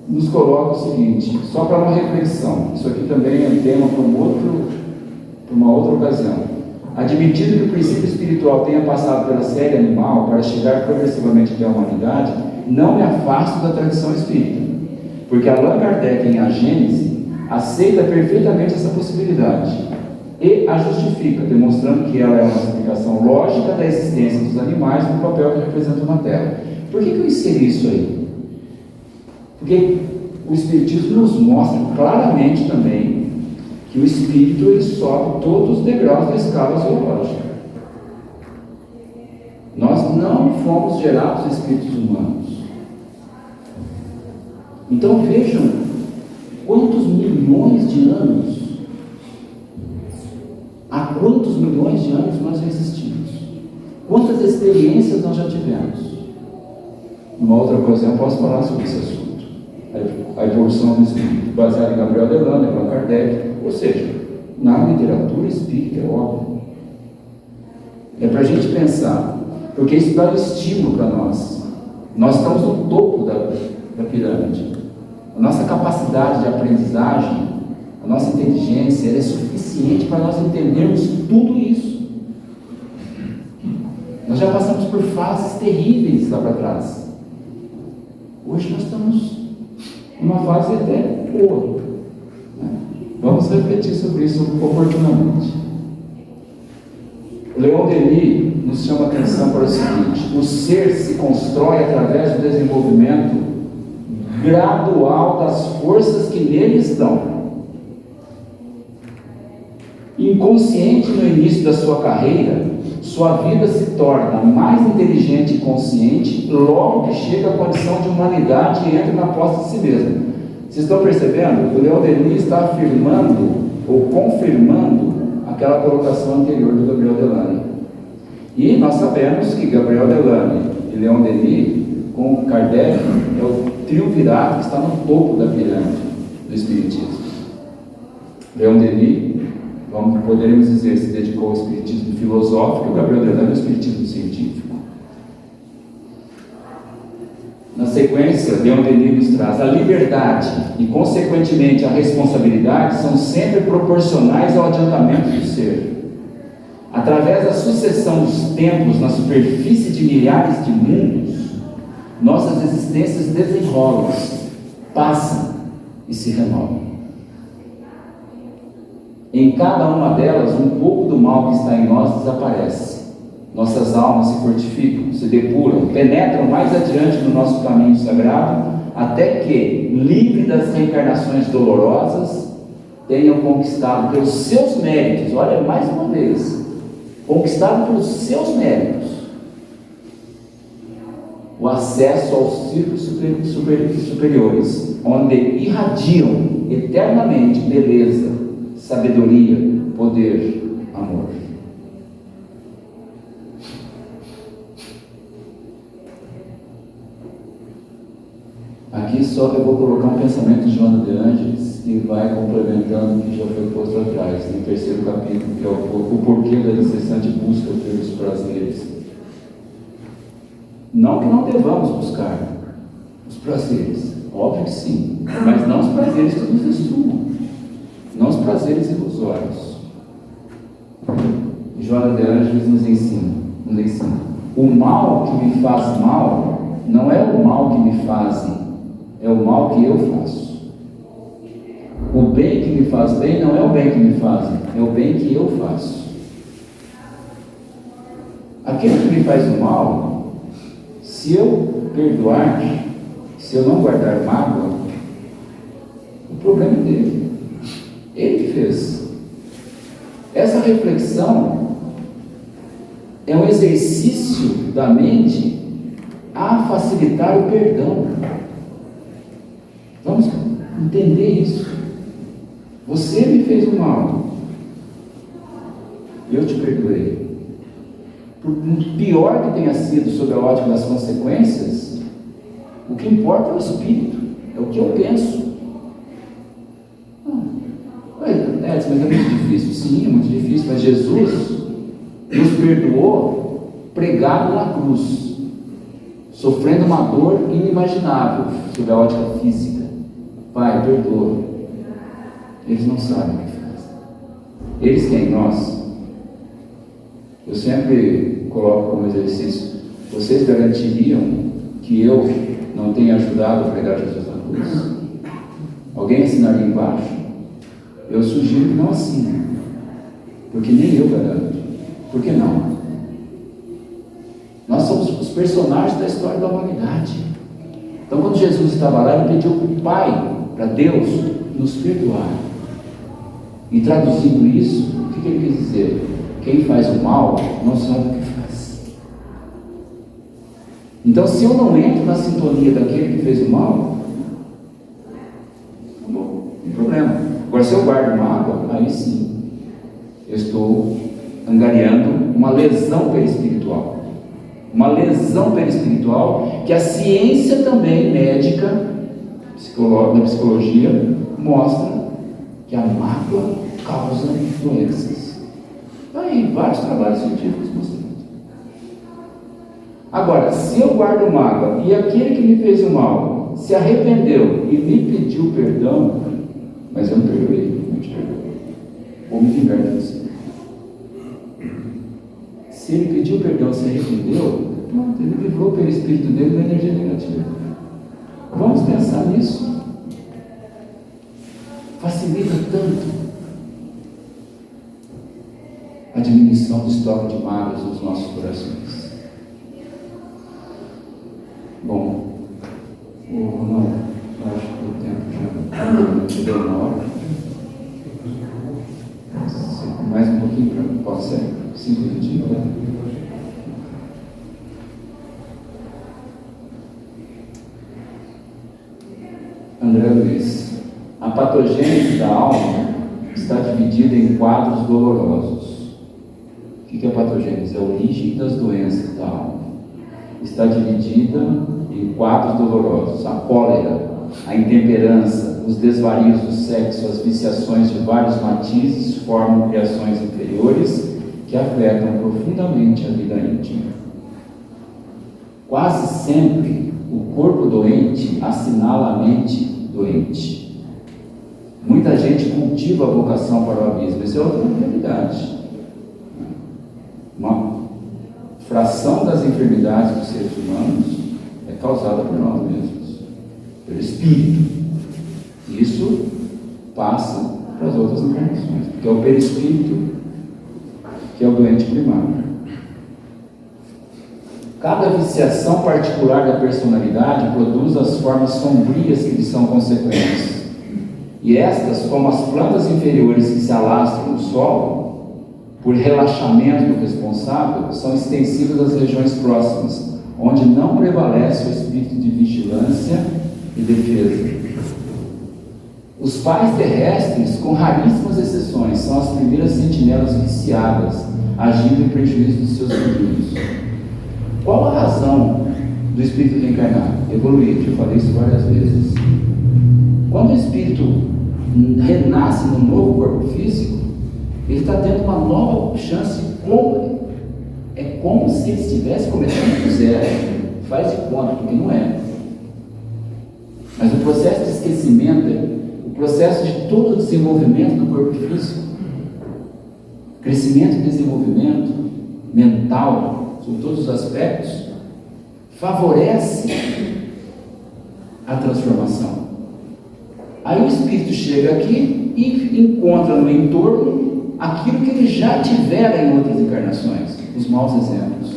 nos coloca o seguinte, só para uma reflexão, isso aqui também é tema para uma outra ocasião. Admitido que o princípio espiritual tenha passado pela série animal para chegar progressivamente até a humanidade, não me afasto da tradição espírita, porque Allan Kardec, em A Gênese, aceita perfeitamente essa possibilidade e a justifica, demonstrando que ela é uma explicação lógica da existência dos animais no papel que representam na Terra. Por que eu inseri isso aí? Porque o Espiritismo nos mostra claramente também que o espírito ele sobe todos os degraus da escala zoológica. Nós não fomos gerados espíritos humanos. Então vejam quantos milhões de anos, há quantos milhões de anos nós já existimos, quantas experiências nós já tivemos. Numa outra ocasião eu posso falar sobre esse assunto. A evolução do espírito, baseada em Gabriel Delane, Allan Kardec, ou seja, na literatura espírita, é óbvio. É para a gente pensar, porque isso dá estímulo para nós. Nós estamos no topo da pirâmide. A nossa capacidade de aprendizagem, a nossa inteligência, ela é suficiente para nós entendermos tudo isso. Nós já passamos por fases terríveis lá para trás. Hoje nós estamos numa fase até boa. Vamos refletir sobre isso oportunamente. Leon Denis nos chama a atenção para o seguinte: o ser se constrói através do desenvolvimento gradual das forças que nele estão. Inconsciente no início da sua carreira, sua vida se torna mais inteligente e consciente logo que chega à condição de humanidade e entra na posse de si mesmo. Vocês estão percebendo? O Leon Denis está afirmando ou confirmando aquela colocação anterior do Gabriel Delany. E nós sabemos que Gabriel Delany e Leon Denis, com Kardec, é o triunvirato que está no topo da pirâmide do Espiritismo. Leon Denis, poderíamos dizer, se dedicou ao Espiritismo filosófico, e Gabriel Delany ao Espiritismo científico. Na sequência, Leon Denis nos traz: a liberdade e, consequentemente, a responsabilidade são sempre proporcionais ao adiantamento do ser. Através da sucessão dos tempos na superfície de milhares de mundos, nossas existências desenrolam-se, passam e se renovam. Em cada uma delas, um pouco do mal que está em nós desaparece. Nossas almas se fortificam, se depuram, penetram mais adiante no nosso caminho sagrado, até que, livre das reencarnações dolorosas, tenham conquistado pelos seus méritos, olha, mais uma vez, conquistado pelos seus méritos, o acesso aos círculos superiores, onde irradiam eternamente beleza, sabedoria, poder, amor. Aqui só eu vou colocar um pensamento de Joana de Ângeles que vai complementando o que já foi posto atrás, no terceiro capítulo, que é o porquê da incessante busca pelos prazeres. Não que não devamos buscar os prazeres, óbvio que sim, mas não os prazeres que nos destruam, não os prazeres ilusórios. Joana de Ângeles nos ensina: o mal que me faz mal não é o mal que me fazem, é o mal que eu faço. O bem que me faz bem não é o bem que me fazem, é o bem que eu faço. Aquele que me faz o mal, se eu perdoar, se eu não guardar mágoa, o problema é dele. Ele que fez. Essa reflexão é um exercício da mente a facilitar o perdão. Vamos entender isso. Você me fez o mal, eu te perdoei. Por pior que tenha sido sob a ótica das consequências, o que importa é o espírito, é o que eu penso. Mas é muito difícil. Sim, é muito difícil, mas Jesus nos perdoou pregado na cruz, sofrendo uma dor inimaginável sob a ótica física. Pai, perdoa. Eles não sabem o que fazem. Eles quem? Nós. Eu sempre coloco como exercício: vocês garantiriam que eu não tenha ajudado a pregar Jesus na cruz? Alguém assinaria embaixo? Eu sugiro que não assine, porque nem eu garanto. Por que não? Nós somos os personagens da história da humanidade. Então, quando Jesus estava lá, ele pediu para o Pai, para Deus, nos perdoar. E traduzindo isso, o que ele quis dizer? Quem faz o mal não sabe o que faz. Então, se eu não entro na sintonia daquele que fez o mal, não tem problema. Agora, se eu guardo mágoa, aí sim, eu estou angariando uma lesão perispiritual. Uma lesão perispiritual que a ciência também médica, da psicologia, mostra que a mágoa causa doenças. Aí, vários trabalhos científicos mostrando. Agora, se eu guardo mágoa e aquele que me fez o mal se arrependeu e me pediu perdão, mas eu não perdoei, não te perdoei, vou me vingar de você. Se ele pediu perdão e se arrependeu, pronto, ele livrou pelo espírito dele da energia negativa. Vamos pensar nisso. Facilita tanto a diminuição do estoque de mágoas nos nossos corações. Bom, Ronaldo, eu acho que o tempo já deu uma hora. Mais um pouquinho, pode ser? 5 minutinhos, né? André Luiz, a patogênese da alma está dividida em quadros dolorosos. O que é a patogênese? É a origem das doenças da alma. Está dividida em quadros dolorosos: a cólera, a intemperança, os desvarios do sexo, as viciações de vários matizes formam criações inferiores que afetam profundamente a vida íntima. Quase sempre o corpo doente assinala a mente doente. Muita gente cultiva a vocação para o abismo. Isso é outra realidade. Uma fração das enfermidades dos seres humanos é causada por nós mesmos, pelo espírito. Isso passa para as outras encarnações, porque é o perispírito que é o doente primário. Cada viciação particular da personalidade produz as formas sombrias que lhe são consequentes. E estas, como as plantas inferiores que se alastram no solo, por relaxamento do responsável, são extensivas às regiões próximas, onde não prevalece o espírito de vigilância e defesa. Os pais terrestres, com raríssimas exceções, são as primeiras sentinelas viciadas, agindo em prejuízo dos seus filhos. Qual a razão do espírito reencarnar? Evoluir, eu falei isso várias vezes. Quando o espírito renasce num novo corpo físico, ele está tendo uma nova chance. É como se ele estivesse começando do zero. Faz de conta, porque não é. Mas o processo de esquecimento, o processo de todo o desenvolvimento do corpo físico, crescimento e desenvolvimento mental, sobre todos os aspectos, favorece a transformação. Aí o espírito chega aqui e encontra no entorno aquilo que ele já tivera em outras encarnações, os maus exemplos,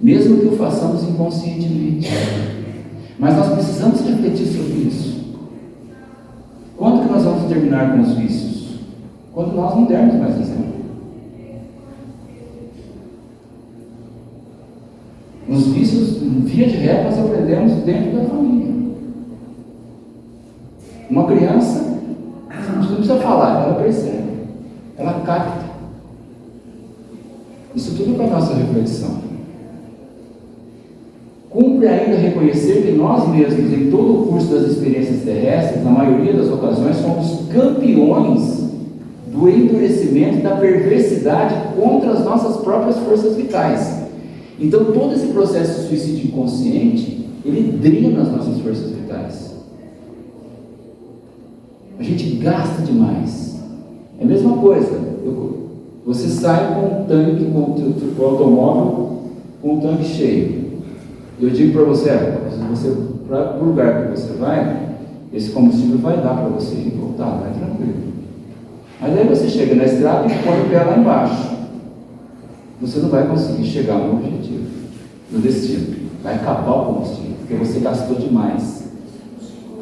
mesmo que o façamos inconscientemente. Mas nós precisamos refletir sobre isso. Quando que nós vamos terminar com os vícios? Quando nós não dermos mais exemplo. Os vícios, via de regra, nós aprendemos dentro da família. Uma criança, não precisa falar, ela percebe, ela capta. Isso tudo para a nossa reflexão. Cumpre ainda reconhecer que nós mesmos, em todo o curso das experiências terrestres, na maioria das ocasiões, somos campeões do endurecimento e da perversidade contra as nossas próprias forças vitais. Então, todo esse processo de suicídio inconsciente, ele drena as nossas forças vitais. A gente gasta demais. É a mesma coisa. Você sai com um tanque, com o automóvel, com um tanque cheio. Eu digo para você, para o lugar que você vai, esse combustível vai dar para você ir e voltar, vai tranquilo. Mas aí você chega na estrada e põe o pé lá embaixo. Você não vai conseguir chegar no objetivo, no destino. Vai acabar o combustível, porque você gastou demais.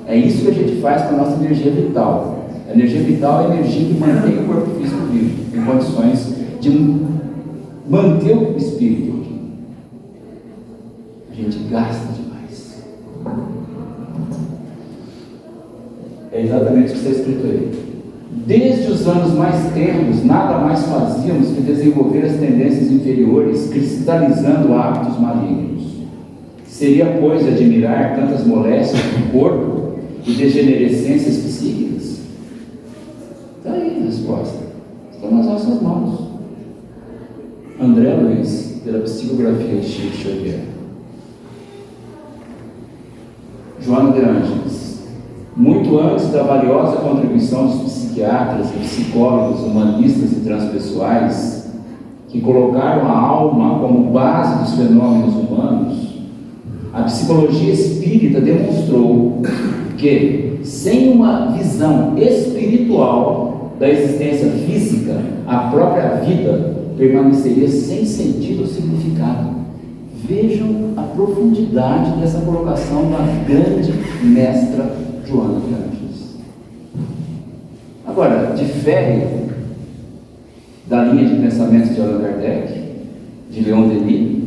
É isso que a gente faz com a nossa energia vital. A energia vital é a energia que mantém o corpo físico vivo, em condições de manter o espírito aqui. A gente gasta demais. É exatamente o que está escrito aí. Desde os anos mais tenros, nada mais fazíamos que desenvolver as tendências inferiores, cristalizando hábitos malignos. Seria, pois, de admirar tantas moléstias do corpo e degenerescências psíquicas? Está aí a resposta. Está nas nossas mãos. André Luiz, pela psicografia de Chico Xavier. Joana de Ângeles, muito antes da valiosa contribuição dos psiquiatras e psicólogos humanistas e transpessoais, que colocaram a alma como base dos fenômenos humanos, a psicologia espírita demonstrou que, sem uma visão espiritual da existência física, a própria vida permaneceria sem sentido ou significado. Vejam a profundidade dessa colocação da grande mestra Joana de Ângeles. Agora, difere da linha de pensamento de Allan Kardec, de Leon Denis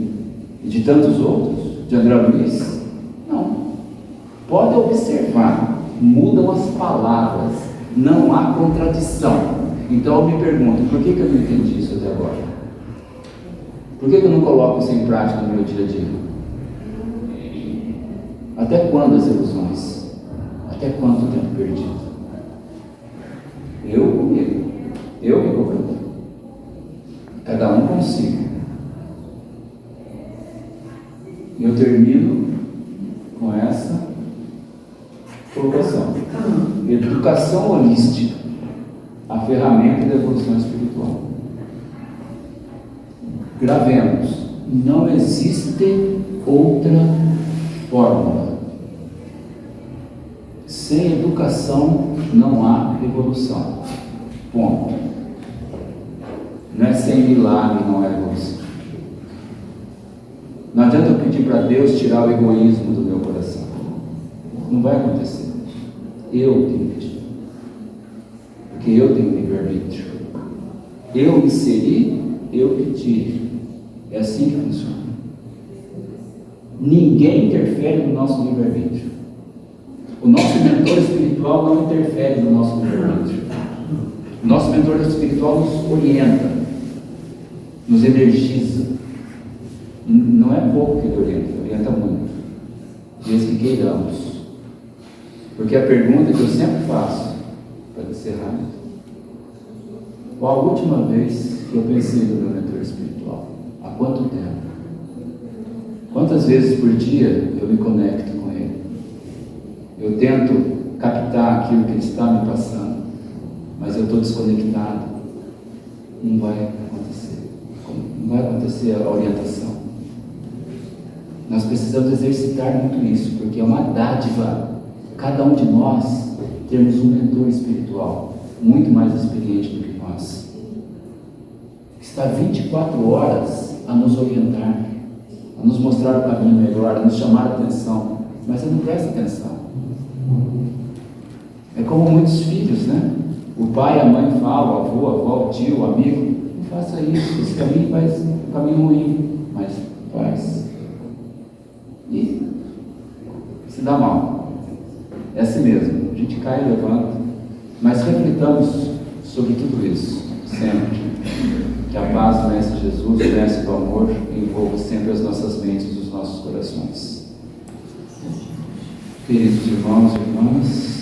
e de tantos outros, de André Luiz? Não. Pode observar, mudam as palavras, não há contradição. Então eu me pergunto, por que eu não entendi isso até agora? Por que eu não coloco isso em prática no meu dia a dia? Até quando as ilusões? Até quanto tempo perdido? Eu comigo, eu me cobro. Cada um consigo. E eu termino com essa colocação. Educação holística, a ferramenta da evolução espiritual. Gravemos, não existe outra fórmula. Sem educação não há evolução. Ponto. Não é sem milagre, não é evolução. Não adianta eu pedir para Deus tirar o egoísmo do meu coração. Não vai acontecer. Eu tenho que pedir. Porque eu tenho livre-arbítrio. Eu inseri, eu pedi. É assim que funciona. Ninguém interfere no nosso livre-arbítrio. O nosso mentor espiritual não interfere no nosso livre-arbítrio. O nosso mentor espiritual nos orienta, nos energiza. Não é pouco que ele orienta muito. Desde que queiramos. Porque a pergunta que eu sempre faço, para encerrar, qual a última vez que eu pensei no meu mentor espiritual? Há quanto tempo? Quantas vezes por dia eu me conecto com ele? Eu tento captar aquilo que ele está me passando, mas eu estou desconectado. Não vai acontecer. Não vai acontecer a orientação. Nós precisamos exercitar muito isso, porque é uma dádiva. Cada um de nós temos um mentor espiritual, muito mais experiente do que nós, que está 24 horas a nos orientar, a nos mostrar o caminho melhor, a nos chamar a atenção, mas você não presta atenção. É como muitos filhos, né? O pai, a mãe falam, o avô, a avó, o tio, o amigo, não faça isso, esse caminho vai ser um caminho ruim, mas faz. E se dá mal. É assim mesmo, a gente cai e levanta, mas reflitamos sobre tudo isso, sempre. Que a paz do Mestre Jesus, o Mestre do amor, envolva sempre as nossas mentes e os nossos corações. Queridos irmãos e irmãs,